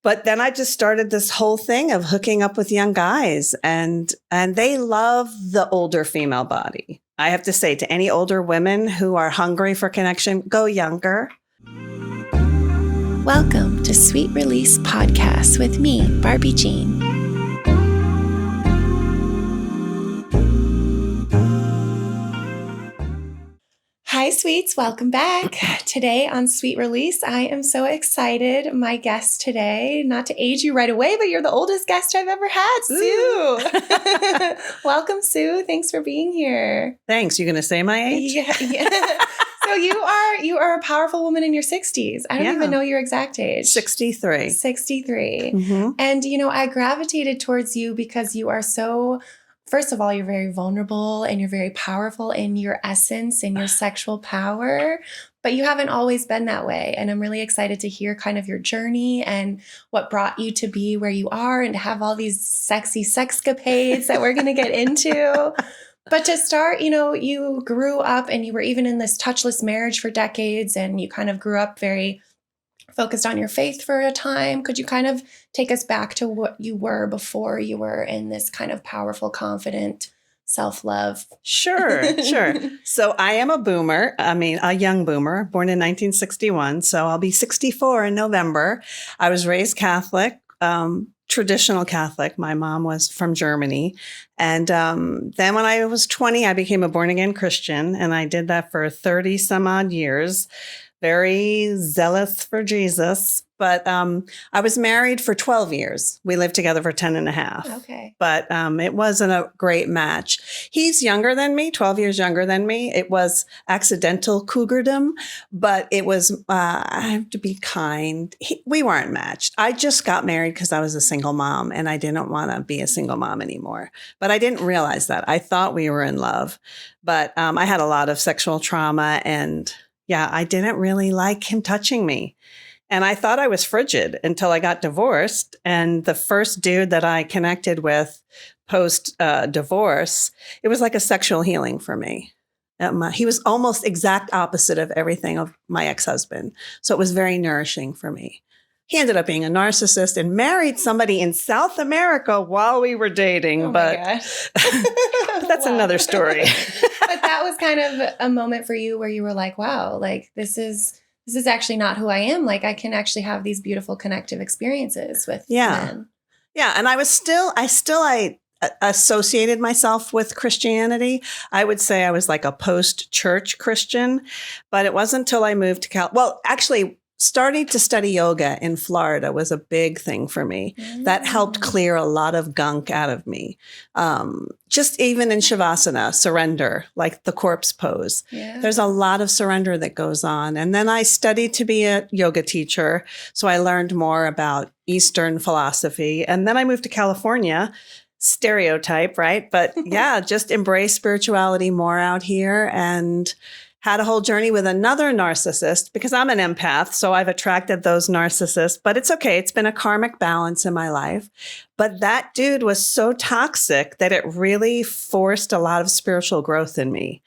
But then I just started this whole thing of hooking up with young guys, and they love the older female body. I have to say, to any older women who are hungry for connection, go younger. Welcome to Sweet Release Podcast with me, Barbie Jean. Hi, sweets. Welcome back. Today on Sweet Release, I am so excited. My guest today, not to age you right away, but you're the oldest guest I've ever had, Sue. Welcome, Sue. Thanks for being here. Thanks. You going to say my age? Yeah. So you are a powerful woman in your 60s. I don't even know your exact age. 63. 63. Mm-hmm. And, I gravitated towards you because you are so... First of all, you're very vulnerable and you're very powerful in your essence and your sexual power, but you haven't always been that way. And I'm really excited to hear kind of your journey and what brought you to be where you are and to have all these sexy sexcapades that we're going to get into. But to start, you grew up and you were even in this touchless marriage for decades, and you kind of grew up very focused on your faith for a time. Could you kind of take us back to what you were before you were in this kind of powerful, confident self-love? Sure. So I am a boomer. A young boomer, born in 1961. So I'll be 64 in November. I was raised Catholic, traditional Catholic. My mom was from Germany. And then when I was 20, I became a born-again Christian. And I did that for 30 some odd years. Very zealous for Jesus. But I was married for 12 years. We lived together for 10 and a half. Okay. But it wasn't a great match. He's younger than me, 12 years younger than me. It was accidental cougardom, but it was, I have to be kind. We weren't matched. I just got married because I was a single mom and I didn't want to be a single mom anymore. But I didn't realize that. I thought we were in love. But I had a lot of sexual trauma, and I didn't really like him touching me. And I thought I was frigid until I got divorced. And the first dude that I connected with post divorce, it was like a sexual healing for me. He was almost exact opposite of everything of my ex-husband. So it was very nourishing for me. He ended up being a narcissist and married somebody in South America while we were dating. But that's another story. But that was kind of a moment for you where you were like, wow, like this is actually not who I am. Like I can actually have these beautiful connective experiences with men. Yeah. And I associated myself with Christianity. I would say I was like a post-church Christian, but it wasn't until I moved to starting to study yoga in Florida was a big thing for me. That helped clear a lot of gunk out of me. Just even in Shavasana, surrender, like the corpse pose. Yeah. There's a lot of surrender that goes on. And then I studied to be a yoga teacher. So I learned more about Eastern philosophy. And then I moved to California. Stereotype, right? But just embrace spirituality more out here, and had a whole journey with another narcissist because I'm an empath. So I've attracted those narcissists, but it's okay. It's been a karmic balance in my life. But that dude was so toxic that it really forced a lot of spiritual growth in me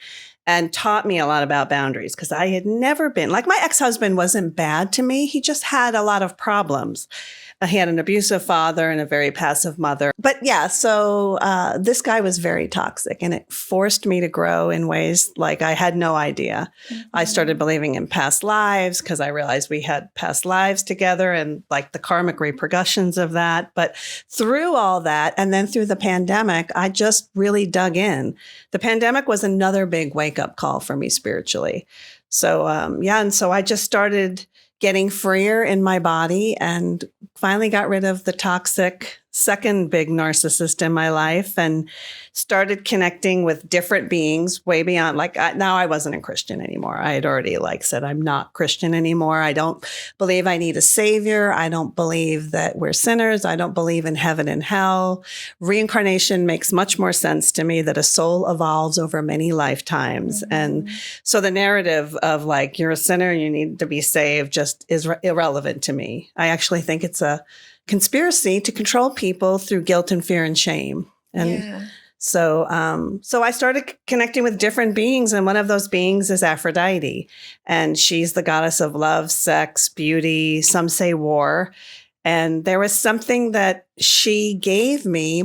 and taught me a lot about boundaries, because I had never been like, my ex-husband wasn't bad to me. He just had a lot of problems. He had an abusive father and a very passive mother. But so this guy was very toxic, and it forced me to grow in ways like I had no idea. Mm-hmm. I started believing in past lives because I realized we had past lives together and like the karmic repercussions of that. But through all that, and then through the pandemic, I just really dug in. The pandemic was another big wake-up call for me spiritually. So, and so I just started getting freer in my body and finally got rid of the toxic second big narcissist in my life and started connecting with different beings way beyond, now I wasn't a Christian anymore. I had already said, I'm not Christian anymore. I don't believe I need a savior. I don't believe that we're sinners. I don't believe in heaven and hell. Reincarnation makes much more sense to me, that a soul evolves over many lifetimes. Mm-hmm. And so the narrative of you're a sinner, you need to be saved just is irrelevant to me. I actually think it's a conspiracy to control people through guilt and fear and shame. And so I started connecting with different beings. And one of those beings is Aphrodite. And she's the goddess of love, sex, beauty, some say war. And there was something that she gave me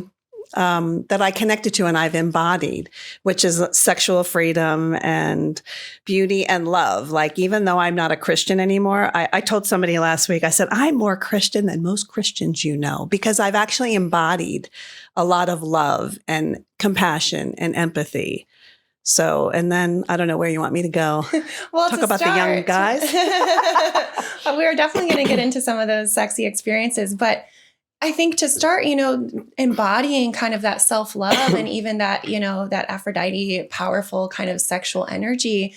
that I connected to and I've embodied, which is sexual freedom and beauty and love. Like, even though I'm not a Christian anymore, I told somebody last week, I said, I'm more Christian than most Christians, because I've actually embodied a lot of love and compassion and empathy. So, and then I don't know where you want me to go. Well, talk about the young guys. We're definitely going to get into some of those sexy experiences, but I think to start, embodying kind of that self-love and even that, that Aphrodite powerful kind of sexual energy,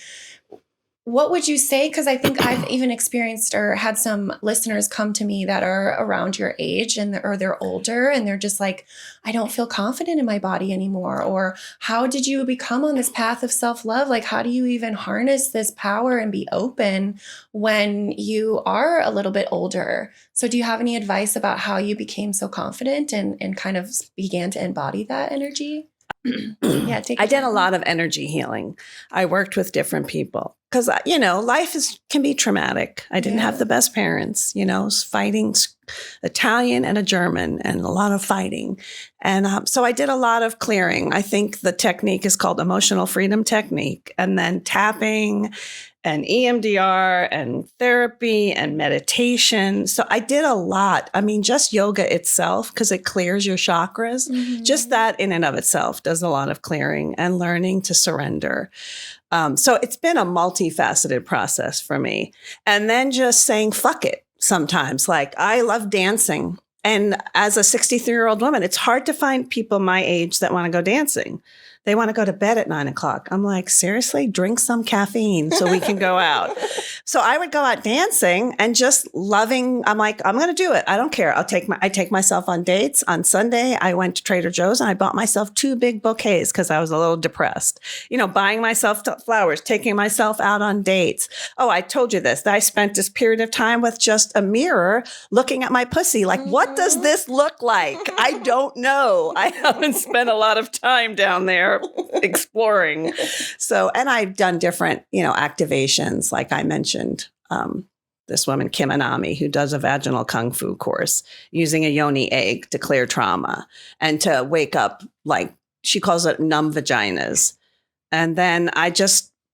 what would you say? Because I think I've even experienced or had some listeners come to me that are around your age or they're older and they're just like, I don't feel confident in my body anymore. Or how did you become on this path of self-love? Like, how do you even harness this power and be open when you are a little bit older? So do you have any advice about how you became so confident and kind of began to embody that energy? Yeah, I did a lot of energy healing. I worked with different people because, life can be traumatic. I didn't have the best parents, fighting Italian and a German and a lot of fighting. And so I did a lot of clearing. I think the technique is called emotional freedom technique, and then tapping and EMDR and therapy and meditation. So I did a lot. I mean, just yoga itself, because it clears your chakras. Mm-hmm. Just that in and of itself does a lot of clearing and learning to surrender. So it's been a multifaceted process for me. And then just saying, fuck it sometimes. Like, I love dancing. And as a 63-year-old woman, it's hard to find people my age that want to go dancing. They want to go to bed at 9 o'clock. I'm like, seriously, drink some caffeine so we can go out. So I would go out dancing and just loving. I'm like, I'm going to do it. I don't care. I take myself on dates. On Sunday, I went to Trader Joe's and I bought myself 2 big bouquets because I was a little depressed. Buying myself flowers, taking myself out on dates. Oh, I told you this. I spent this period of time with just a mirror looking at my pussy. Like, what does this look like? I don't know. I haven't spent a lot of time down there exploring. So, and I've done different, activations. Like I mentioned, this woman, Kim Anami, who does a vaginal kung fu course using a yoni egg to clear trauma and to wake up, like she calls it numb vaginas. And then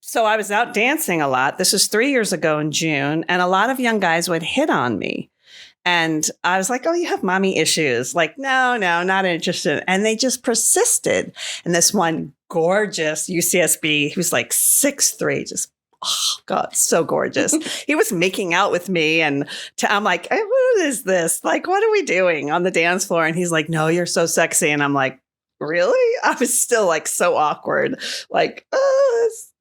so I was out dancing a lot. This was 3 years ago in June. And a lot of young guys would hit on me. And I was like, oh, you have mommy issues. Like, no, not interested. And they just persisted. And this one gorgeous UCSB, he was like 6'3", just, oh God, so gorgeous. He was making out with me. And I'm like, hey, what is this? Like, what are we doing on the dance floor? And he's like, no, you're so sexy. And I'm like, really? I was still like so awkward. Like, oh, it's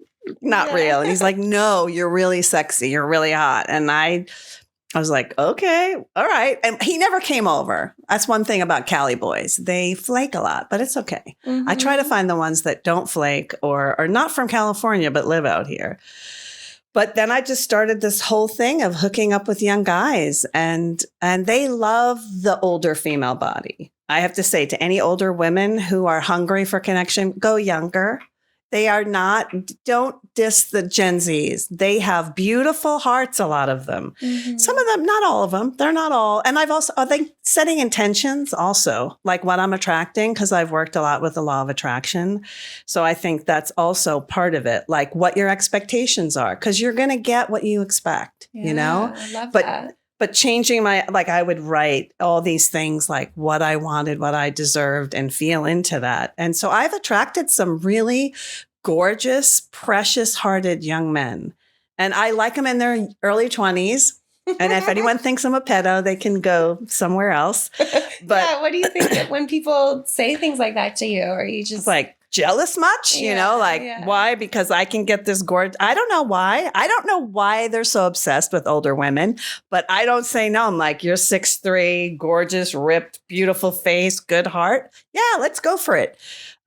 not real. And he's like, no, you're really sexy. You're really hot. And I was like, okay, all right. And he never came over. That's one thing about Cali boys. They flake a lot, but it's okay. Mm-hmm. I try to find the ones that don't flake or are not from California, but live out here. But then I just started this whole thing of hooking up with young guys and they love the older female body. I have to say to any older women who are hungry for connection, go younger. They are not, don't diss the Gen Zs. They have beautiful hearts, a lot of them. Mm-hmm. Some of them, not all of them. They're not all. And I think setting intentions also, like what I'm attracting, because I've worked a lot with the law of attraction. So I think that's also part of it, like what your expectations are, because you're going to get what you expect, I love that. But changing I would write all these things like what I wanted, what I deserved, and feel into that. And so I've attracted some really gorgeous, precious-hearted young men. And I like them in their early 20s. And if anyone thinks I'm a pedo, they can go somewhere else. But what do you think when people say things like that to you? Or you just like, jealous much? Why? Because I can get this gorgeous. I don't know why. I don't know why they're so obsessed with older women, but I don't say no. I'm like, you're 6'3", gorgeous, ripped, beautiful face, good heart. Yeah, let's go for it.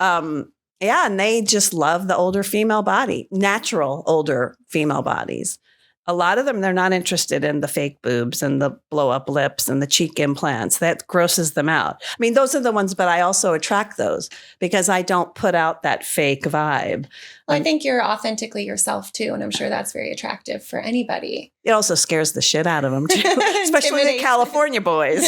And they just love the older female body, natural older female bodies. a lot of them, they're not interested in the fake boobs and the blow up lips and the cheek implants. That grosses them out. I mean, those are the ones, but I also attract those because I don't put out that fake vibe. Well, I think you're authentically yourself too. And I'm sure that's very attractive for anybody. It also scares the shit out of them too, especially the California boys.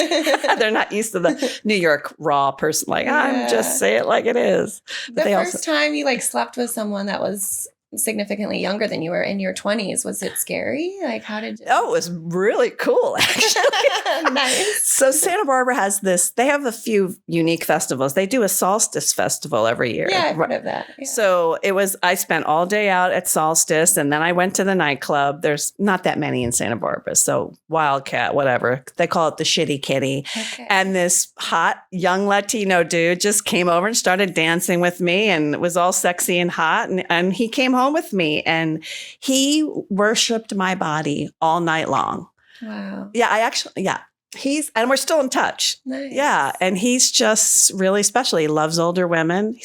They're not used to the New York raw person. Like, I'm just say it like it is. But the first time you like slept with someone that was significantly younger than you were in your 20s, was it scary? Like, how did you? Oh, it was really cool, actually. Nice. So Santa Barbara has they have a few unique festivals. They do a solstice festival every year. Yeah, I've heard of that. Yeah. So I spent all day out at solstice, and then I went to the nightclub. There's not that many in Santa Barbara. So Wildcat, whatever. They call it the Shitty Kitty. Okay. And this hot young Latino dude just came over and started dancing with me, and it was all sexy and hot. And he came home with me, and he worshiped my body all night long. Wow. Yeah, and we're still in touch. Nice. Yeah. And he's just really special. He loves older women.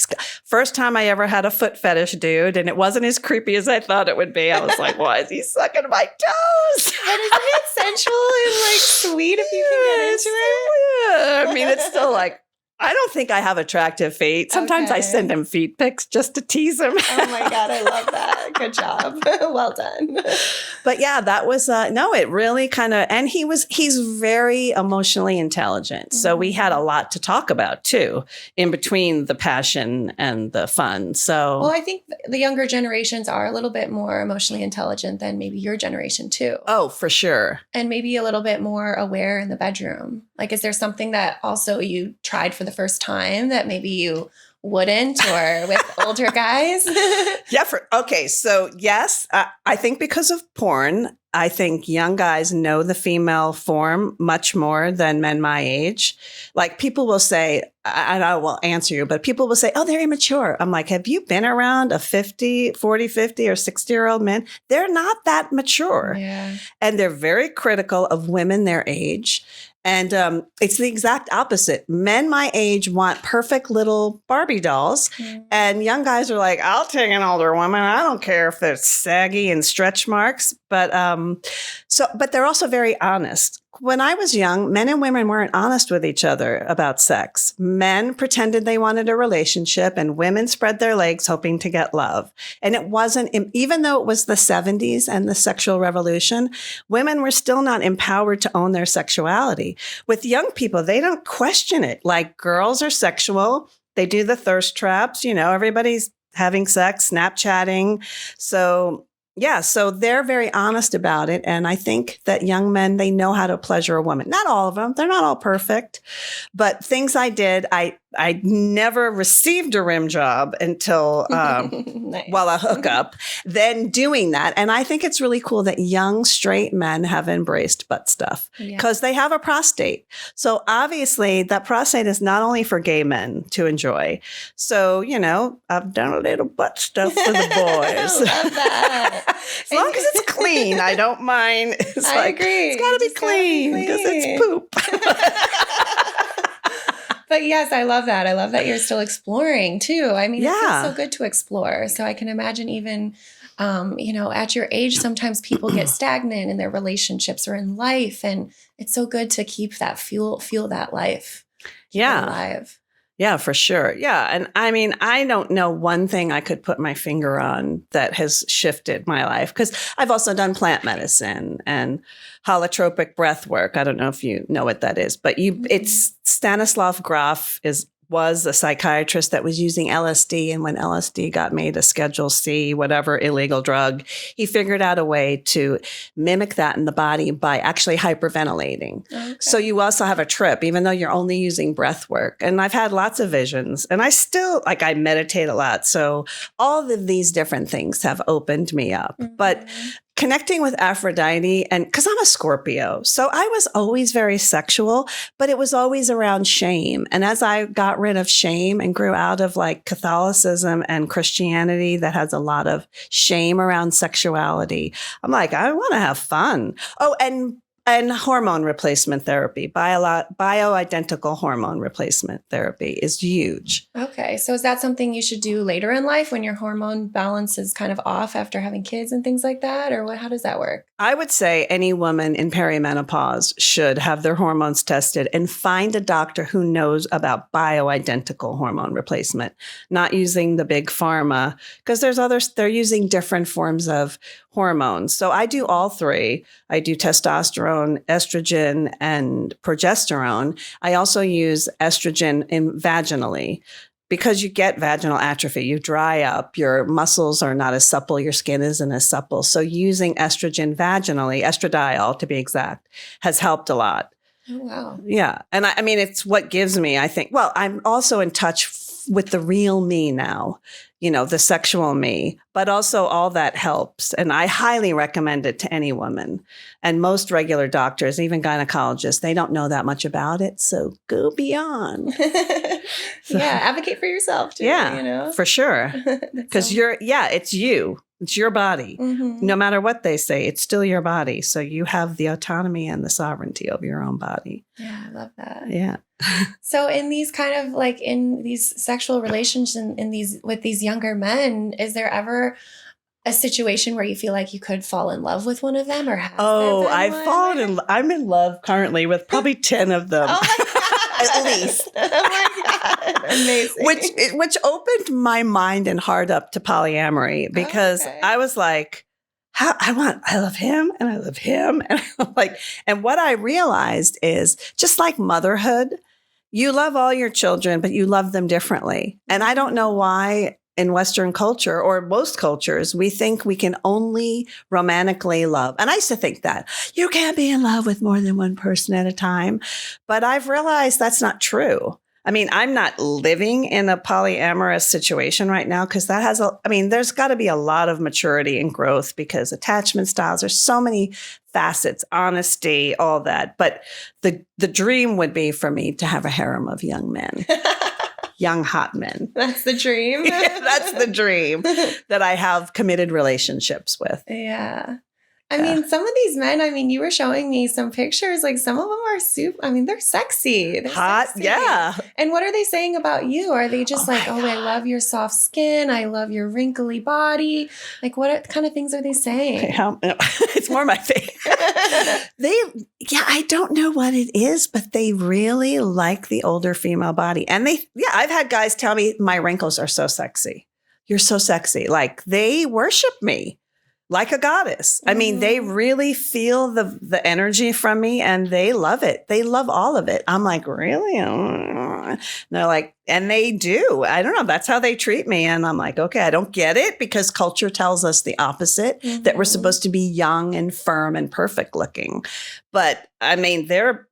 First time I ever had a foot fetish dude, and it wasn't as creepy as I thought it would be. I was like, why is he sucking my toes? But isn't it sensual and like sweet if you can get into it? Yeah. I mean, it's still like, I don't think I have attractive feet. Sometimes I send him feet pics just to tease him. Oh my God, I love that. Good job. Well done. But yeah, that was, no, it really kind of, and he's very emotionally intelligent. So we had a lot to talk about too, in between the passion and the fun. So, well, I think the younger generations are a little bit more emotionally intelligent than maybe your generation too. Oh, for sure. And maybe a little bit more aware in the bedroom. Like, is there something that also you tried for the first time that maybe you wouldn't, or with older guys? Yeah. Okay. So yes, I think because of porn, I think young guys know the female form much more than men my age. Like, people will say, and I will answer you, but people will say, oh, they're immature. I'm like, have you been around a 40, 50 or 60-year-old man? They're not that mature. Yeah. And they're very critical of women their age. And it's the exact opposite. Men my age want perfect little Barbie dolls. And young guys are like, I'll take an older woman. I don't care if they're saggy and stretch marks. But they're also very honest. When I was young, men and women weren't honest with each other about sex. Men pretended they wanted a relationship, and women spread their legs hoping to get love. And it wasn't, even though it was the 70s and the sexual revolution, women were still not empowered to own their sexuality. With young people, they don't question it. Like, girls are sexual. They do the thirst traps. You know, everybody's having sex, Snapchatting. So yeah, so they're very honest about it. And I think that young men, they know how to pleasure a woman. Not all of them. They're not all perfect. But things I did, I never received a rim job until, Nice. Well, a hookup, then doing that. And I think it's really cool that young straight men have embraced butt stuff because they have a prostate. So obviously that prostate is not only for gay men to enjoy. So, you know, I've done a little butt stuff for the boys. I love that. As long as it's clean, I don't mind. I agree. It's got to be clean because it's poop. But yes, I love that. I love that you're still exploring too. I mean, it feels so good to explore. So I can imagine even, at your age, sometimes people get stagnant in their relationships or in life. And it's so good to keep that feel that life alive. Yeah, for sure. Yeah. And I mean, I don't know one thing I could put my finger on that has shifted my life, because I've also done plant medicine and holotropic breath work. I don't know if you know what that is, but it's Stanislav Grof was a psychiatrist that was using LSD. And when LSD got made a Schedule C, whatever illegal drug, he figured out a way to mimic that in the body by actually hyperventilating. Okay. So you also have a trip, even though you're only using breath work. And I've had lots of visions, and I still, I meditate a lot. So all of these different things have opened me up. Mm-hmm. But connecting with Aphrodite, and because I'm a Scorpio, so I was always very sexual, but it was always around shame. And as I got rid of shame and grew out of Catholicism and Christianity that has a lot of shame around sexuality, I'm like, I want to have fun. Oh, and hormone replacement therapy, bioidentical hormone replacement therapy is huge. Okay. So is that something you should do later in life when your hormone balance is kind of off after having kids and things like that? Or how does that work? I would say any woman in perimenopause should have their hormones tested and find a doctor who knows about bioidentical hormone replacement, not using the big pharma, because there's others, they're using different forms of hormones. So I do all three. I do testosterone, estrogen, and progesterone. I also use estrogen vaginally. Because you get vaginal atrophy, you dry up, your muscles are not as supple, your skin isn't as supple. So using estrogen vaginally, estradiol to be exact, has helped a lot. Oh, wow. Yeah. And I mean, it's what gives me, I think, well, I'm also in touch with the real me now, the sexual me, but also all that helps. And I highly recommend it to any woman. And most regular doctors, even gynecologists, they don't know that much about it. So go beyond. Yeah. Advocate for yourself too. Yeah, for sure. Because it's you. It's your body. Mm-hmm. No matter what they say, it's still your body. So you have the autonomy and the sovereignty over your own body. Yeah, I love that. Yeah. So in these kind of like in these sexual relations with these younger men, is there ever a situation where you feel like you could fall in love with one of them, or have I'm in love currently with probably 10 of them. Oh my God. At least. Oh my God. Amazing. Which opened my mind and heart up to polyamory, because I was like, I love him and I love him. And I'm like, and what I realized is just like motherhood, you love all your children, but you love them differently. And I don't know why in Western culture or most cultures, we think we can only romantically love. And I used to think that you can't be in love with more than one person at a time. But I've realized that's not true. I mean, I'm not living in a polyamorous situation right now because there's got to be a lot of maturity and growth because attachment styles, there's so many facets, honesty, all that. But the dream would be for me to have a harem of young men. Young hot men. That's the dream. Yeah, that's the dream that I have committed relationships with. Yeah. I mean, some of these men, you were showing me some pictures, like some of them are they're sexy. They're hot. sexy. Yeah. And what are they saying about you? Are they just I love your soft skin. I love your wrinkly body. Like what kind of things are they saying? It's more my favorite. I don't know what it is, but they really like the older female body. And I've had guys tell me my wrinkles are so sexy. You're so sexy. Like they worship me. Like a goddess. I mean, they really feel the energy from me and they love it. They love all of it. I'm like, really? And they're like, and they do. I don't know. That's how they treat me. And I'm like, okay, I don't get it because culture tells us the opposite, that we're supposed to be young and firm and perfect looking. But I mean, they're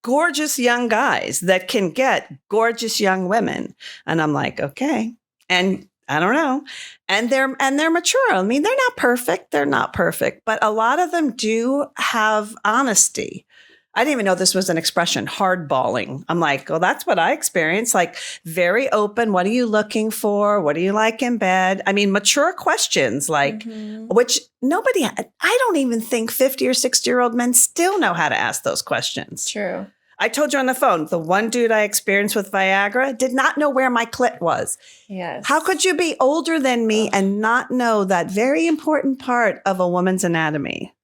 gorgeous young guys that can get gorgeous young women. And I'm like, okay. And I don't know. And they're mature. I mean, they're not perfect. They're not perfect, but a lot of them do have honesty. I didn't even know this was an expression, hardballing. I'm like, well, that's what I experienced. Like very open. What are you looking for? What do you like in bed? I mean, mature questions, like, which I don't even think 50 or 60-year-old men still know how to ask those questions. True. I told you on the phone, the one dude I experienced with Viagra did not know where my clit was. Yes. How could you be older than me and not know that very important part of a woman's anatomy?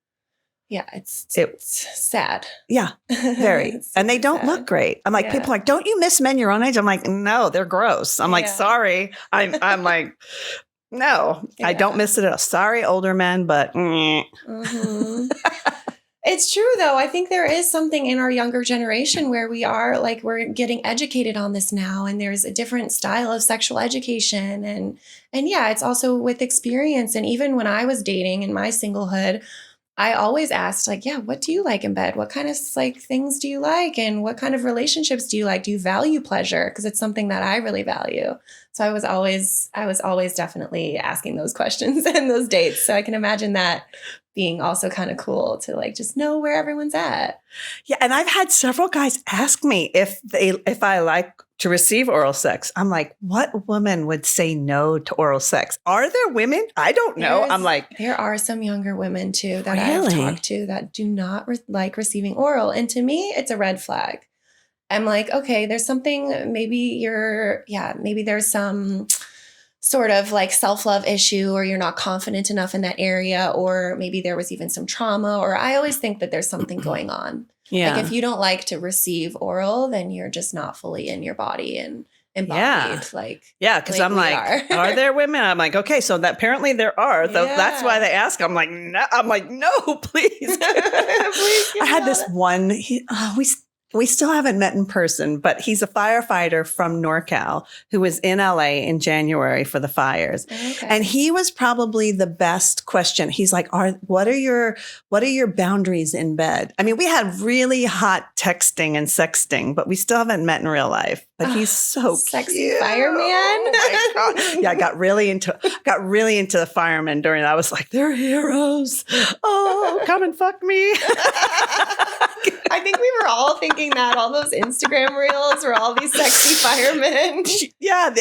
Yeah, it's sad. Yeah, very. And they don't look great. I'm like, people are like, don't you miss men your own age? I'm like, no, they're gross. I'm like, sorry. I'm like, no, I don't miss it at all. Sorry, older men, but. It's true, though. I think there is something in our younger generation where we're getting educated on this now, and there's a different style of sexual education. And it's also with experience. And even when I was dating in my singlehood, I always asked, what do you like in bed? What kind of things do you like? And what kind of relationships do you like? Do you value pleasure? Because it's something that I really value. So I was always definitely asking those questions in those dates. So I can imagine that being also kind of cool to just know where everyone's at. Yeah. And I've had several guys ask me if I like to receive oral sex. I'm like, what woman would say no to oral sex? Are there women? I don't know. I'm like, there are some younger women too that really? I've talked to that do not like receiving oral. And to me, it's a red flag. I'm like, okay, there's something, maybe there's some sort of like self-love issue, or you're not confident enough in that area, or maybe there was even some trauma, or I always think that there's something going on. Yeah. Like if you don't like to receive oral, then you're just not fully in your body and embodied. Because I'm like, are there women? I'm like, okay, so that apparently there are. That's why they ask. I'm like, no. I'm like, no, please. I had this one. We still haven't met in person, but he's a firefighter from NorCal who was in LA in January for the fires. Okay. And he was probably the best question. He's like, what are your boundaries in bed? I mean, we had really hot texting and sexting, but we still haven't met in real life. But he's so sexy cute. fireman. Oh my God. Yeah, I got really into the firemen during that. I was like, they're heroes. Oh, come and fuck me. I think we were all thinking that, all those Instagram reels were all these sexy firemen. Yeah,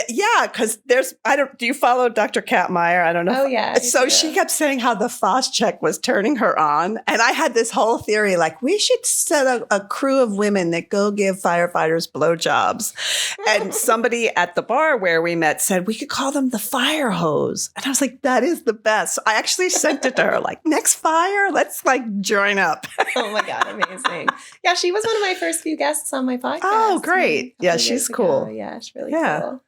because do you follow Dr. Kat Meyer? I don't know. Oh, yeah. So she kept saying how the Foss check was turning her on. And I had this whole theory, like, we should set a crew of women that go give firefighters blowjobs. And somebody at the bar where we met said, we could call them the fire hose. And I was like, that is the best. So I actually sent it to her, like, next fire, let's like join up. Oh my God, amazing. Yeah, she was one of my first few guests on my podcast. Oh, great. Yeah, she's cool. Yeah, she's really cool.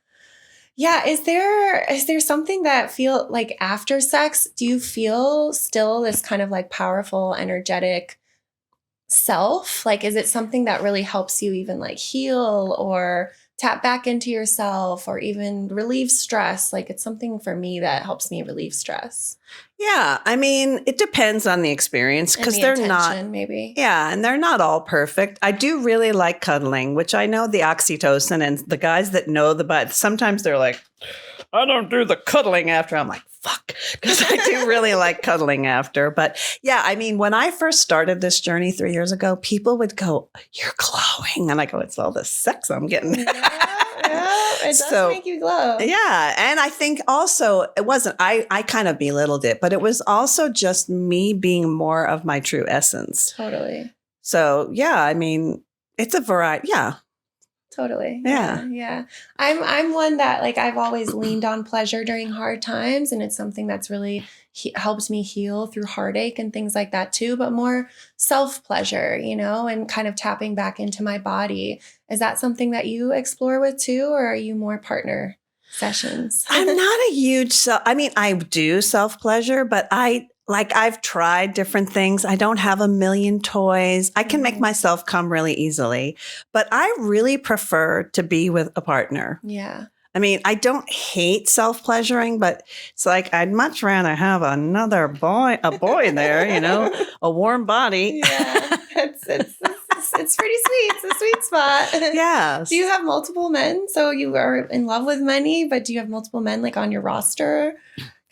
Yeah, is there something that feel like after sex, do you feel still this kind of like powerful, energetic self? Like, is it something that really helps you even like heal or tap back into yourself or even relieve stress? Like, it's something for me that helps me relieve stress. Yeah, I mean, it depends on the experience because they're not, maybe. Yeah, and they're not all perfect. I do really like cuddling, which I know the oxytocin and the guys that know but sometimes they're like, I don't do the cuddling after. I'm like, fuck, because I do really like cuddling after. But yeah, I mean, when I first started this journey 3 years ago, people would go, you're glowing. And I go, it's all the sex I'm getting. It does make you glow. Yeah. And I think also it wasn't, I kind of belittled it, but it was also just me being more of my true essence. Totally. So yeah, I mean, it's a variety. Yeah. Totally. Yeah. I'm one that like I've always leaned on pleasure during hard times, and it's something that's really helped me heal through heartache and things like that too, but more self-pleasure, and kind of tapping back into my body. Is that something that you explore with too, or are you more partner sessions? I'm not a huge I do self-pleasure, but I've tried different things. I don't have a million toys. I can make myself come really easily, but I really prefer to be with a partner. Yeah. I mean, I don't hate self-pleasuring, but it's like I'd much rather have a boy there, a warm body. Yeah, it's pretty sweet. It's a sweet spot. Yeah. Do you have multiple men? So you are in love with many, but do you have multiple men like on your roster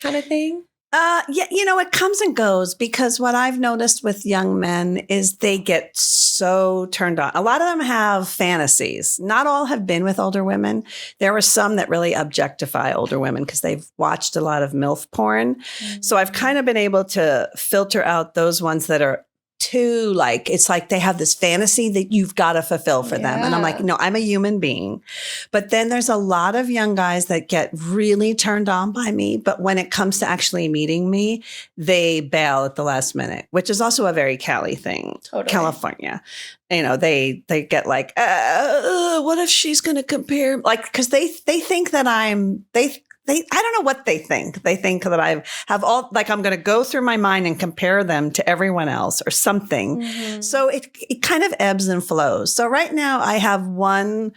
kind of thing? Yeah, it comes and goes because what I've noticed with young men is they get so turned on. A lot of them have fantasies. Not all have been with older women. There were some that really objectify older women because they've watched a lot of MILF porn. Mm-hmm. So I've kind of been able to filter out those ones that are too it's like they have this fantasy that you've got to fulfill for them. And I'm like, no, I'm a human being. But then there's a lot of young guys that get really turned on by me. But when it comes to actually meeting me, they bail at the last minute, which is also a very Cali thing. Totally. California. They get like, what if she's going to compare? Like, because they think that I don't know what they think. They think that I have I'm going to go through my mind and compare them to everyone else or something. Mm-hmm. So it kind of ebbs and flows. So right now I have one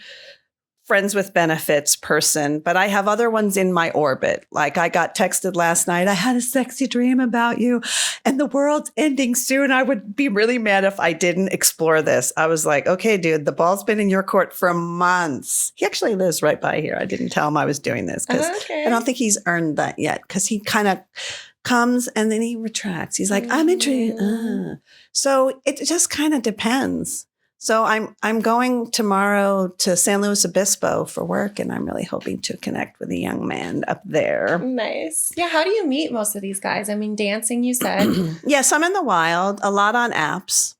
friends with benefits person, but I have other ones in my orbit. Like I got texted last night, I had a sexy dream about you and the world's ending soon. I would be really mad if I didn't explore this. I was like, okay, dude, the ball's been in your court for months. He actually lives right by here. I didn't tell him I was doing this because I don't think he's earned that yet because he kind of comes and then he retracts. He's like, I'm interested. So it just kind of depends. So I'm going tomorrow to San Luis Obispo for work, and I'm really hoping to connect with a young man up there. Nice. Yeah. How do you meet most of these guys? I mean, dancing, you said. Yes, I'm in the wild. A lot on apps.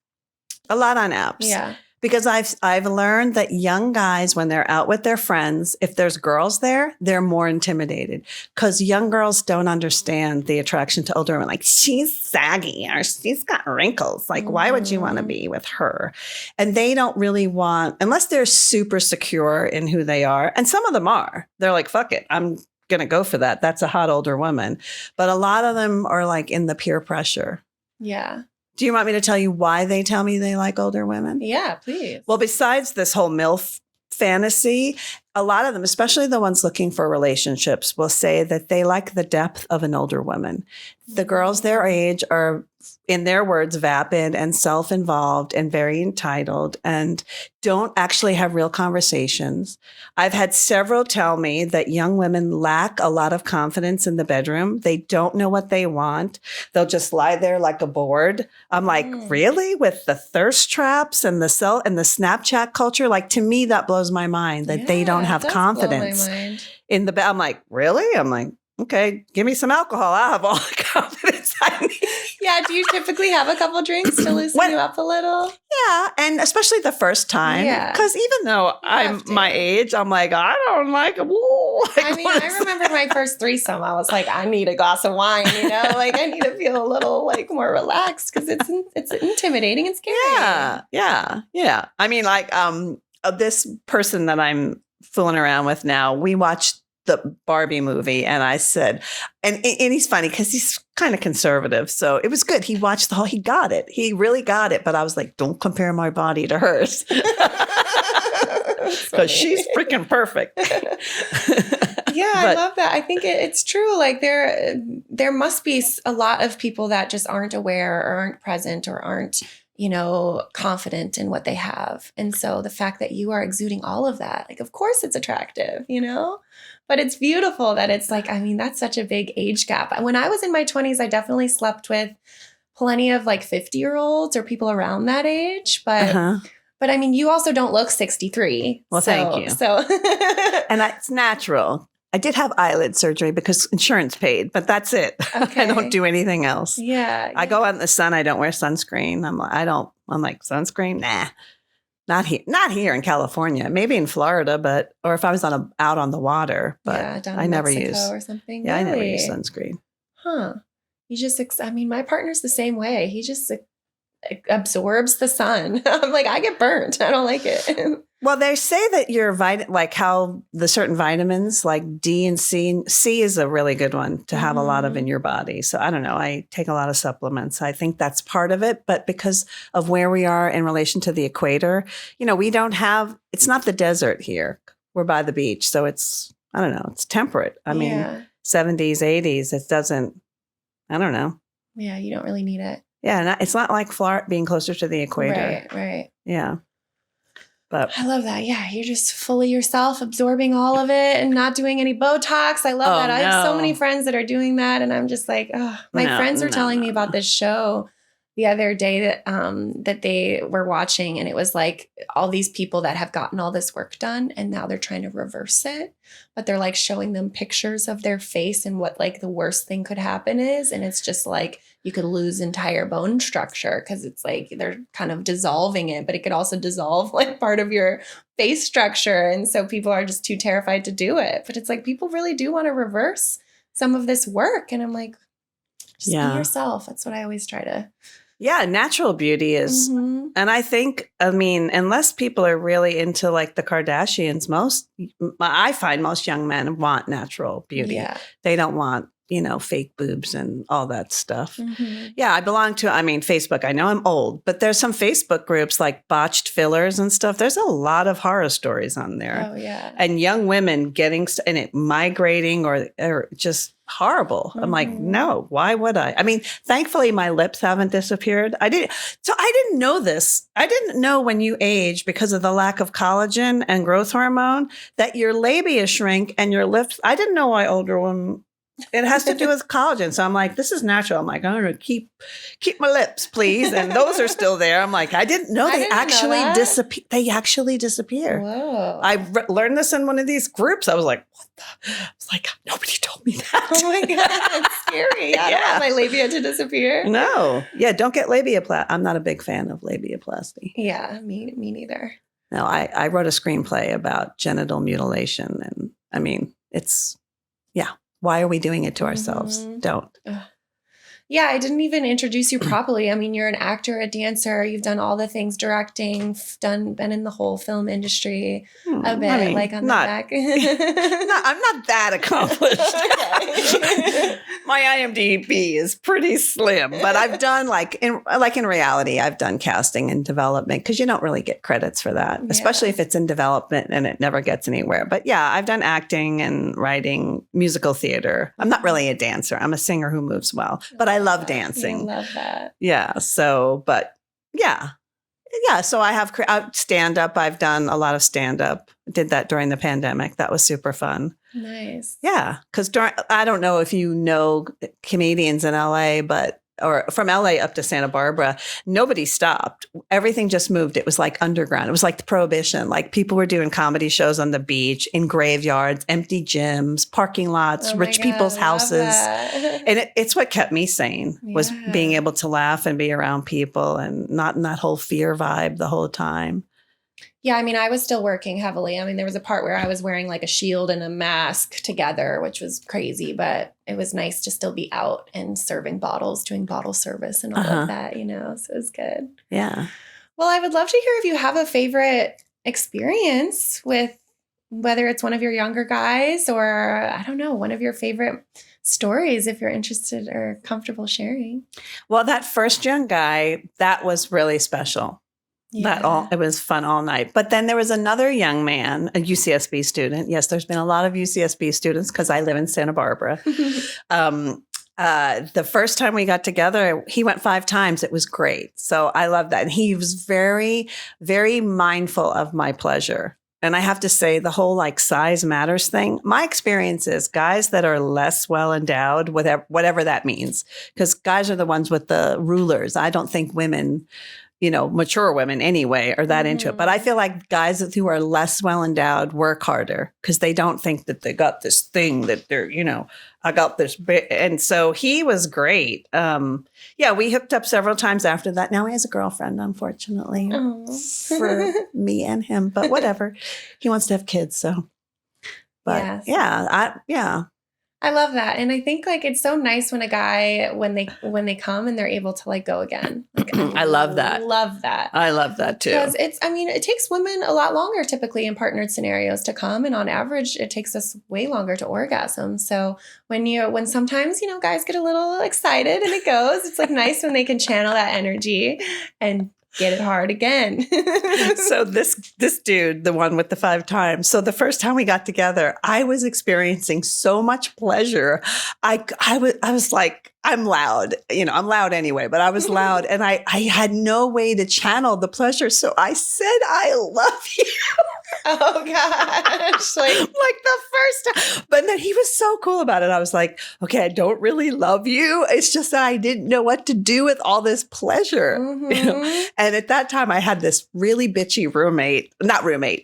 Yeah. Because I've learned that young guys, when they're out with their friends, if there's girls there, they're more intimidated because young girls don't understand the attraction to older women. Like, she's saggy or she's got wrinkles. Like, why would you want to be with her? And they don't really want, unless they're super secure in who they are. And some of them are. They're like, fuck it, I'm going to go for that. That's a hot older woman. But a lot of them are like in the peer pressure. Yeah. Do you want me to tell you why they tell me they like older women? Yeah, please. Well, besides this whole MILF fantasy, a lot of them, especially the ones looking for relationships, will say that they like the depth of an older woman. The girls their age are, in their words, vapid and self-involved and very entitled and don't actually have real conversations. I've had several tell me that young women lack a lot of confidence in the bedroom. They don't know what they want. They'll just lie there like a board. I'm like, really? With the thirst traps and the Snapchat culture? Like, to me, that blows my mind that they don't have confidence in the bed. I'm like, really? I'm like, okay, give me some alcohol. I'll have all the confidence I need. Yeah. Do you typically have a couple drinks to loosen you up a little? Yeah. And especially the first time. Yeah. Because even though I'm my age, I'm like, I don't like it. I mean, I remember my first threesome. I was like, I need a glass of wine, you know? Like, I need to feel a little like more relaxed because it's intimidating and scary. Yeah. I mean, like, this person that I'm fooling around with now, we watched the Barbie movie, and I said, and he's funny because he's kind of conservative, so it was good. He watched he got it. He really got it, but I was like, don't compare my body to hers because she's freaking perfect. Yeah, I love that. I think it's true. Like there must be a lot of people that just aren't aware or aren't present or aren't, confident in what they have. And so the fact that you are exuding all of that, like, of course it's attractive, but it's beautiful that it's like, I mean, that's such a big age gap. When I was in my 20s, I definitely slept with plenty of like 50-year-olds or people around that age. But but I mean, you also don't look 63. Well, thank you. So and it's natural. I did have eyelid surgery because insurance paid, but that's it. Okay. I don't do anything else. Yeah. I go out in the sun. I don't wear sunscreen. I'm like, sunscreen? Nah, not here. Not here in California. Maybe in Florida, or if I was out on the water, but down I in never Mexico use or something. Yeah, Really? I never use sunscreen. Huh. You just, I mean, my partner's the same way. He just absorbs the sun. I'm like, I get burnt. I don't like it. Well, they say that your like how the certain vitamins like D and C is a really good one to have a lot of in your body. So I don't know. I take a lot of supplements. I think that's part of it. But because of where we are in relation to the equator, we don't have, it's not the desert here. We're by the beach. So it's, I don't know, it's temperate. I mean, 70s, 80s, it doesn't, I don't know. Yeah, you don't really need it. Yeah, it's not like Florida being closer to the equator. Right. Yeah. But I love that. Yeah, you're just fully yourself, absorbing all of it and not doing any Botox. I love that. I have so many friends that are doing that, and I'm just like, oh. My friends were telling me about this show the other day that they were watching, and it was like all these people that have gotten all this work done, and now they're trying to reverse it, but they're like showing them pictures of their face and what like the worst thing could happen is, and it's just like you could lose entire bone structure because it's like they're kind of dissolving it, but it could also dissolve like part of your face structure, and so people are just too terrified to do it. But it's like people really do want to reverse some of this work, and I'm like, just be yourself. That's what I always try to. Yeah, natural beauty is, and I think, I mean, unless people are really into like the Kardashians, I find most young men want natural beauty. Yeah. They don't want, fake boobs and all that stuff. Yeah, I belong to, Facebook. I know I'm old, but there's some Facebook groups like botched fillers and stuff. There's a lot of horror stories on there. Oh, yeah. And young women getting, and it migrating or just horrible. I'm like, no, why would I? I mean, thankfully my lips haven't disappeared. I didn't know this. I didn't know when you age because of the lack of collagen and growth hormone that your labia shrink and your lips. I didn't know why older women It has to do with collagen. So I'm like, this is natural. I'm like, I'm going to keep my lips, please. And those are still there. I'm like, I didn't know they actually disappear. They actually disappear. Whoa. I learned this in one of these groups. I was like, what the? I was like, nobody told me that. Oh my God, that's scary. I don't want my labia to disappear. No. Yeah, don't get labiaplasty. I'm not a big fan of labiaplasty. Yeah, me neither. No, I wrote a screenplay about genital mutilation. And I mean, why are we doing it to ourselves? Don't. Yeah, I didn't even introduce you properly. I mean, you're an actor, a dancer. You've done all the things, directing, been in the whole film industry a bit, on the back. I'm not that accomplished. My IMDb is pretty slim, but I've done in reality, I've done casting and development because you don't really get credits for that, especially if it's in development and it never gets anywhere. But yeah, I've done acting and writing, musical theater. I'm not really a dancer. I'm a singer who moves well, but I love dancing. I love that. Yeah. So, but yeah. So I have stand up. I've done a lot of stand up. Did that during the pandemic. That was super fun. Nice. Yeah. Because I don't know if you know comedians in LA, or from LA up to Santa Barbara, nobody stopped. Everything just moved. It was like underground. It was like the Prohibition. Like people were doing comedy shows on the beach, in graveyards, empty gyms, parking lots, rich people's houses. And it's what kept me sane was being able to laugh and be around people and not in that whole fear vibe the whole time. Yeah, I mean, I was still working heavily. I mean, there was a part where I was wearing like a shield and a mask together, which was crazy, but it was nice to still be out and serving bottles, doing bottle service and all of that, so it was good. Yeah. Well, I would love to hear if you have a favorite experience with whether it's one of your younger guys or, I don't know, one of your favorite stories, if you're interested or comfortable sharing. Well, that first young guy, that was really special. Yeah. It was fun all night. But then there was another young man, a UCSB student. Yes, there's been a lot of UCSB students because I live in Santa Barbara. The first time we got together, he went 5 times. It was great. So I love that. And he was very, very mindful of my pleasure. And I have to say the whole size matters thing. My experience is guys that are less well endowed, whatever that means, because guys are the ones with the rulers. I don't think women, mature women anyway, are that into it. But I feel like guys who are less well endowed work harder because they don't think that they got this thing that they're, I got this bit. And so he was great. We hooked up several times after that. Now he has a girlfriend, unfortunately, for me and him. But whatever. He wants to have kids. So, but I love that. And I think it's so nice when a guy, when they come and they're able to go again. I love that. Love that. I love that too. Because it takes women a lot longer typically in partnered scenarios to come. And on average, it takes us way longer to orgasm. So when sometimes, guys get a little excited and it goes, it's nice when they can channel that energy and get it hard again. So this dude, the one with the 5 times. So the first time we got together, I was experiencing so much pleasure. I was like, I'm loud, I'm loud anyway, but I was loud and I had no way to channel the pleasure. So I said, I love you. Oh gosh. Like the first time. But then he was so cool about it. I was like, okay, I don't really love you. It's just that I didn't know what to do with all this pleasure. And at that time I had this really bitchy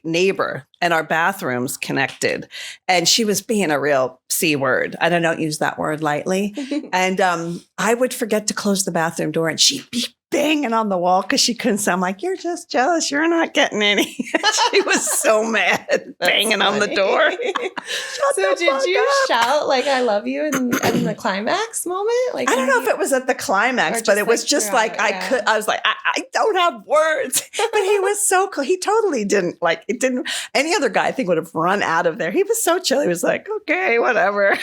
neighbor, and our bathrooms connected. And she was being a real C word. I don't use that word lightly. And I would forget to close the bathroom door and she'd be banging on the wall because she couldn't say, I'm like, you're just jealous. You're not getting any. She was so mad, banging on the door. So did you shout I love you in the climax moment? I don't know if it was at the climax, but it was just I was like, I don't have words. But he was so cool. He totally didn't any other guy I think would have run out of there. He was so chill. He was like, okay, whatever.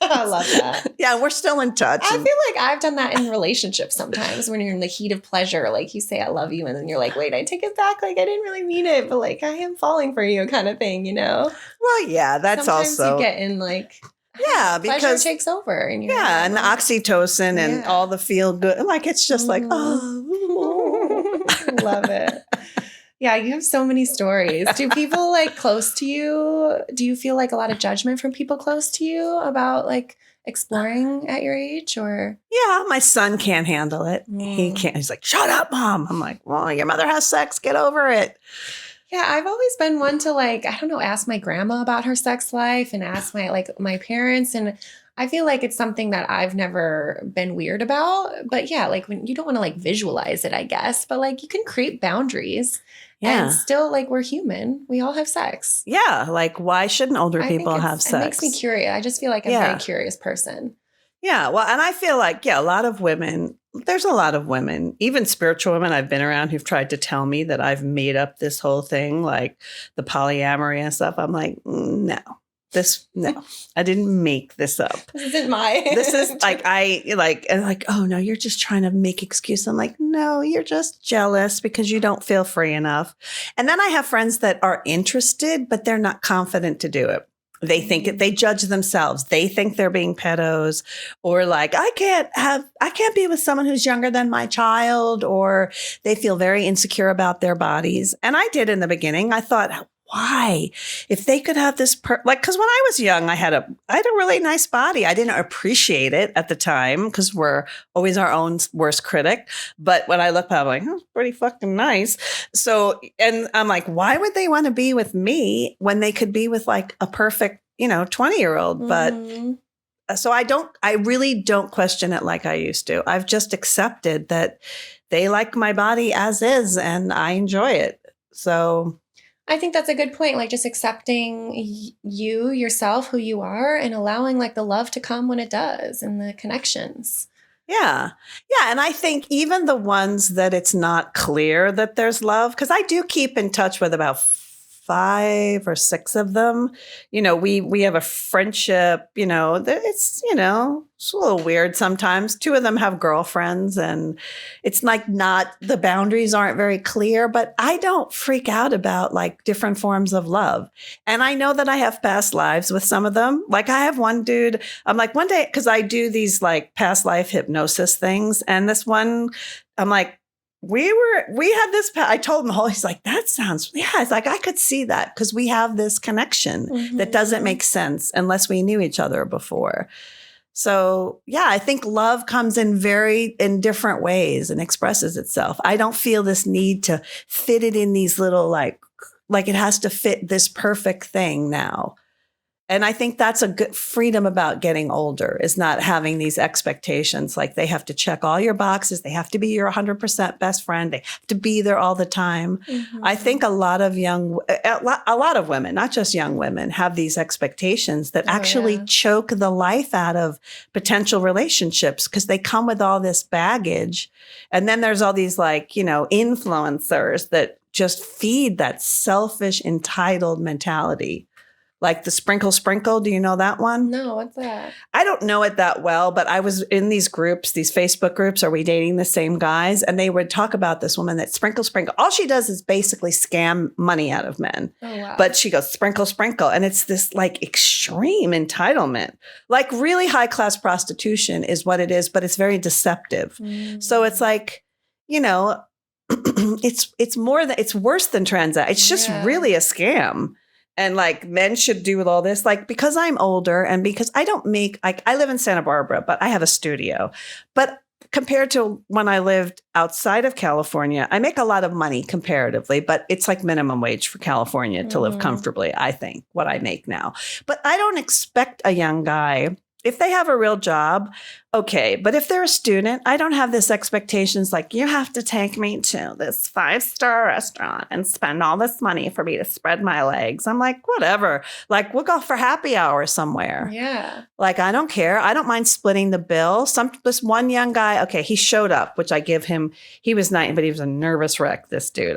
I love that. Yeah, we're still in touch. I feel like I've done that in relationships sometimes when you're in the heat of pleasure. You say, I love you. And then you're like, wait, I take it back. I didn't really mean it. But I am falling for you kind of thing, Well, yeah, that's sometimes also. you get in yeah, because pleasure takes over. And and the oxytocin and all the feel good. It's just oh. Love it. Yeah, you have so many stories. Do people like close to you? Do you feel like a lot of judgment from people close to you about like exploring at your age or? Yeah, my son can't handle it. He Mm. can't. He's like, shut up, mom. I'm like, well, your mother has sex. Get over it. Yeah, I've always been one to like, I don't know, ask my grandma about her sex life and ask my parents. And I feel like it's something that I've never been weird about. But yeah, like when you don't want to like visualize it, I guess, but like you can create boundaries Yeah. and still like we're human. We all have sex. Yeah. Like, why shouldn't older I think people have sex? It makes me curious. I just feel like I'm a very curious person. Yeah. Well, and I feel like, a lot of women, there's a lot of women, even spiritual women I've been around who've tried to tell me that I've made up this whole thing, like the polyamory and stuff. I'm like, no, I didn't make this up. This isn't my. This is like, oh no, you're just trying to make excuse. I'm like, no, you're just jealous because you don't feel free enough. And then I have friends that are interested, but they're not confident to do it. They think they judge themselves. They think they're being pedos or like, I can't be with someone who's younger than my child, or they feel very insecure about their bodies. And I did in the beginning. I thought, why? If they could have this, because when I was young, I had a really nice body. I didn't appreciate it at the time because we're always our own worst critic. But when I look back, I'm like, it's pretty fucking nice. So, and I'm like, why would they want to be with me when they could be with like a perfect, 20-year-old? But so I really don't question it like I used to. I've just accepted that they like my body as is and I enjoy it. So I think that's a good point. Like just accepting you, yourself, who you are, and allowing like the love to come when it does and the connections. Yeah. Yeah. And I think even the ones that it's not clear that there's love, because I do keep in touch with about 5 or 6 of them. We have a friendship, it's a little weird sometimes. 2 of them have girlfriends and it's like the boundaries aren't very clear, but I don't freak out about like different forms of love. And I know that I have past lives with some of them. Like I have one dude, I'm like one day, because I do these like past life hypnosis things. And this one, I'm like, we had this, I told him, he's like, that sounds, it's like, I could see that because we have this connection that doesn't make sense unless we knew each other before. So yeah, I think love comes in different ways and expresses itself. I don't feel this need to fit it in these little, like it has to fit this perfect thing now. And I think that's a good freedom about getting older, is not having these expectations. Like they have to check all your boxes. They have to be your 100% best friend. They have to be there all the time. I think a lot of women, not just young women, have these expectations that actually choke the life out of potential relationships because they come with all this baggage. And then there's all these influencers that just feed that selfish, entitled mentality. Like the sprinkle. Do you know that one? No, what's that? I don't know it that well, but I was in these groups, these Facebook groups, Are We Dating the Same Guys? And they would talk about this woman that sprinkle. All she does is basically scam money out of men. Oh, wow. But she goes, sprinkle. And it's this like extreme entitlement. Like really high class prostitution is what it is, but it's very deceptive. So it's like, it's worse than transact. It's just really a scam. And like men should do with all this, like, because I'm older and because I don't make, like, I live in Santa Barbara, but I have a studio. But compared to when I lived outside of California, I make a lot of money comparatively, but it's like minimum wage for California to live comfortably, I think, what I make now. But I don't expect a young guy, if they have a real job, okay. But if they're a student, I don't have this expectations like, you have to take me to this 5-star restaurant and spend all this money for me to spread my legs. I'm like, whatever. Like, we'll go for happy hour somewhere. Yeah. Like, I don't care. I don't mind splitting the bill. This one young guy, okay, he showed up, which I give him. He was nice, but he was a nervous wreck, this dude.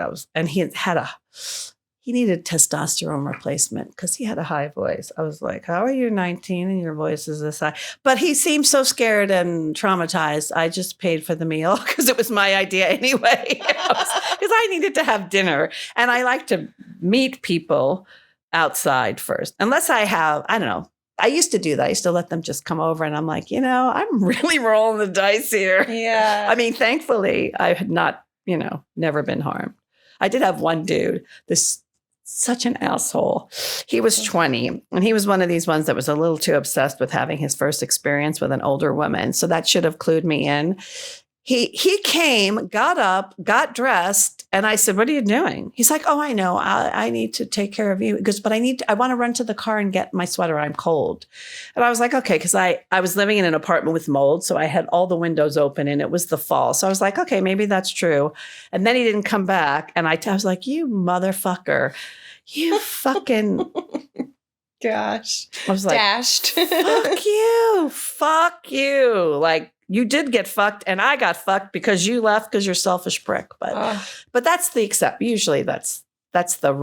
He needed testosterone replacement because he had a high voice. I was like, how are you 19 and your voice is this high? But he seemed so scared and traumatized. I just paid for the meal because it was my idea anyway. Because I needed to have dinner. And I like to meet people outside first. Unless I have, I don't know. I used to do that. I used to let them just come over and I'm like, I'm really rolling the dice here. Yeah. I mean, thankfully, I had not, never been harmed. I did have one dude, such an asshole. He was 20 and he was one of these ones that was a little too obsessed with having his first experience with an older woman. So that should have clued me in. He came, got up, got dressed, and I said, "What are you doing?" He's like, "Oh, I know. I need to take care of you." He goes, "But I want to run to the car and get my sweater. I'm cold." And I was like, "Okay," because I was living in an apartment with mold, so I had all the windows open and it was the fall. So I was like, "Okay, maybe that's true." And then he didn't come back, and I was like, "You motherfucker, you fucking." Gosh. I was like, dashed. Fuck you. Like, you did get fucked and I got fucked because you left because you're a selfish prick. But that's the usually that's the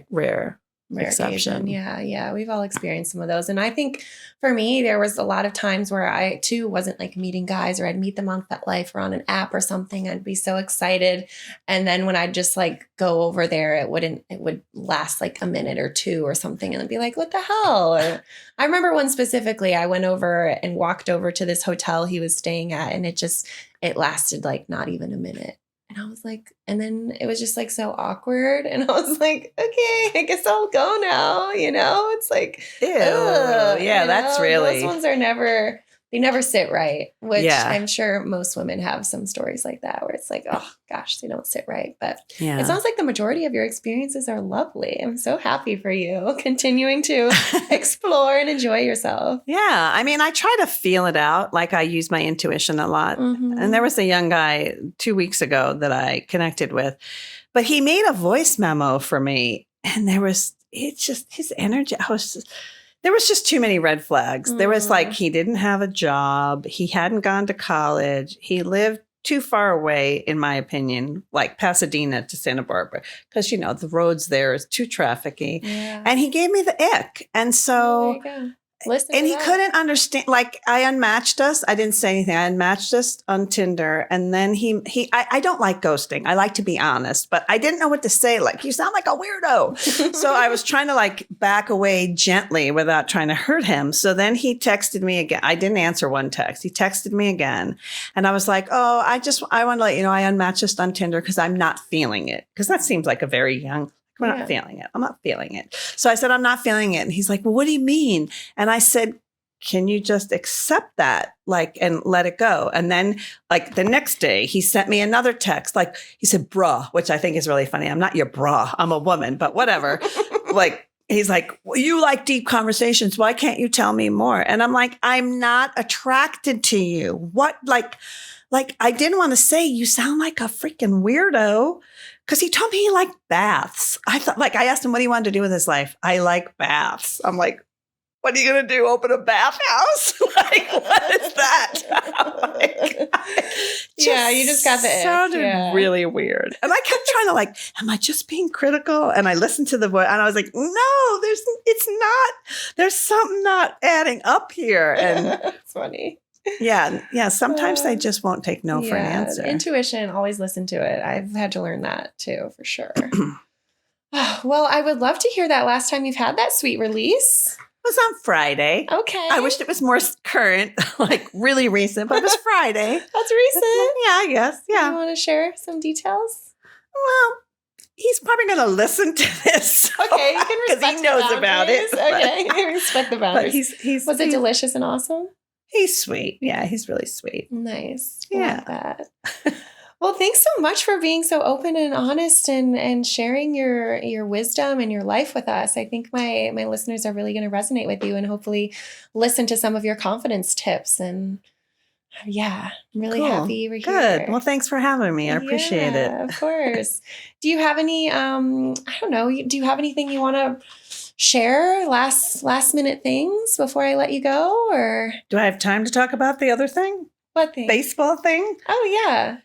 rare exception. Occasion. Yeah. We've all experienced some of those. And I think for me, there was a lot of times where I too wasn't like meeting guys, or I'd meet them on FetLife or on an app or something. I'd be so excited. And then when I'd just like go over there, it would last like a minute or two or something. And I'd be like, what the hell? Or I remember one specifically, I went over and walked over to this hotel he was staying at, and it lasted like not even a minute. And I was like, and then it was just like so awkward. And I was like, okay, I guess I'll go now. It's like, ew. Yeah, that's really. Those ones they never sit right, which I'm sure most women have some stories like that where it's like, oh gosh, they don't sit right. But it sounds like the majority of your experiences are lovely. I'm so happy for you continuing to explore and enjoy yourself. Yeah. I mean, I try to feel it out. Like I use my intuition a lot. Mm-hmm. And there was a young guy 2 weeks ago that I connected with, but he made a voice memo for me. And his energy. There was just too many red flags. There was like, he didn't have a job. He hadn't gone to college. He lived too far away, in my opinion, like Pasadena to Santa Barbara, because, the roads there is too trafficky. Yeah. And he gave me the ick. And so, there you go. he couldn't understand, like I unmatched us. I didn't say anything. I unmatched us on Tinder. And then I don't like ghosting. I like to be honest, but I didn't know what to say. Like, you sound like a weirdo. So I was trying to like back away gently without trying to hurt him. So then he texted me again. I didn't answer one text. He texted me again. And I was like, oh, I want to let you know, I unmatched us on Tinder because I'm not feeling it. Because that seems like a very young, I'm not feeling it. I'm not feeling it. So I said, I'm not feeling it. And he's like, well, what do you mean? And I said, can you just accept that, like, and let it go? And then like the next day he sent me another text. Like he said, bruh, which I think is really funny. I'm not your bruh. I'm a woman, but whatever. Like, he's like, well, you like deep conversations. Why can't you tell me more? And I'm like, I'm not attracted to you. What? Like I didn't want to say, you sound like a freaking weirdo. Because he told me he liked baths. I thought, like, I asked him what he wanted to do with his life. I like baths. I'm like, what are you going to do? Open a bathhouse? Like, what is that? You just got the sounded really weird. And I kept trying to like, am I just being critical? And I listened to the voice and I was like, no, it's not. There's something not adding up here. And it's funny. Yeah. Sometimes they just won't take no for an answer. Intuition, always listen to it. I've had to learn that too, for sure. Well, I would love to hear that last time you've had that sweet release. It was on Friday. Okay. I wished it was more current, like really recent, but it was Friday. That's recent. Yeah, I guess. Yeah. You want to share some details? Well, he's probably going to listen to this. So, okay, you can respect because he knows about it. Okay, you can respect the boundaries. Was it delicious and awesome? He's sweet. Yeah, he's really sweet. Nice. Yeah. Love that. Well, thanks so much for being so open and honest and sharing your wisdom and your life with us. I think my listeners are really going to resonate with you and hopefully listen to some of your confidence tips. And I'm really happy you were here. Good. Well, thanks for having me. I appreciate it. Of course. Do you have any, I don't know, do you have anything you want to share, last minute things before I let you go? Or do I have time to talk about the other thing? What thing? Baseball thing? Oh, yeah.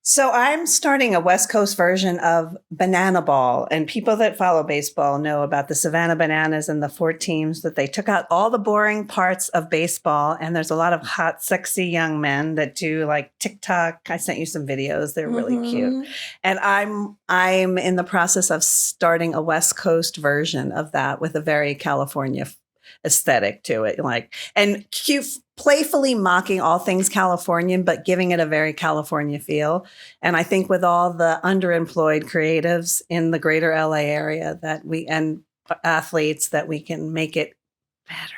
So I'm starting a West Coast version of Banana Ball, and people that follow baseball know about the Savannah Bananas and the 4 teams that they took out all the boring parts of baseball. And there's a lot of hot, sexy young men that do like TikTok. I sent you some videos. They're really cute. And I'm in the process of starting a West Coast version of that with a very California aesthetic to it, like, and cute playfully mocking all things Californian, but giving it a very California feel. And I think with all the underemployed creatives in the greater LA area and athletes, that we can make it better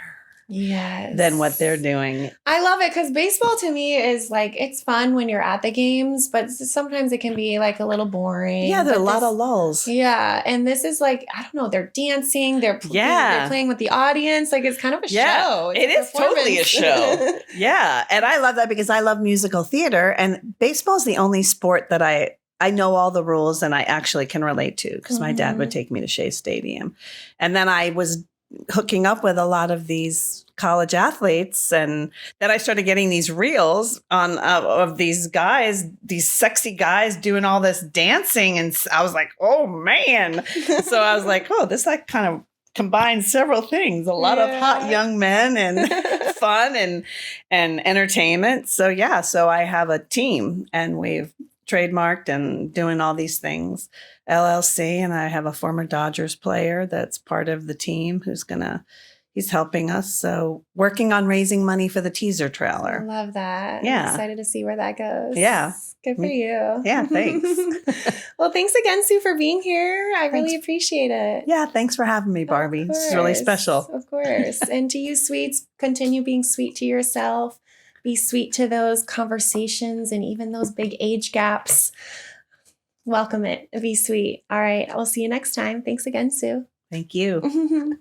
than what they're doing. I love it because baseball to me is like, it's fun when you're at the games, but sometimes it can be like a little boring. Yeah, there are a lot of lulls. Yeah. And this is like, I don't know, they're dancing, they're playing with the audience. Like it's kind of a show. It is totally a show. Yeah. And I love that because I love musical theater, and baseball is the only sport that I know all the rules and I actually can relate to, because my dad would take me to Shea Stadium. And then I was hooking up with a lot of these college athletes, and then I started getting these reels of these guys, these sexy guys doing all this dancing, and I was like, oh man. So I was like, oh, this like kind of combines several things, a lot of hot young men and fun and entertainment. So yeah, so I have a team, and we've trademarked and doing all these things, LLC, and I have a former Dodgers player that's part of the team he's helping us. So working on raising money for the teaser trailer. I love that. Yeah. I'm excited to see where that goes. Yeah. Good for you. Yeah, thanks. Well, thanks again, Sue, for being here. I really appreciate it. Yeah, thanks for having me, Barbie. This is really special. Of course. And to you, sweets, continue being sweet to yourself. Be sweet to those conversations and even those big age gaps. Welcome it. Be sweet. All right. I'll see you next time. Thanks again, Sue. Thank you.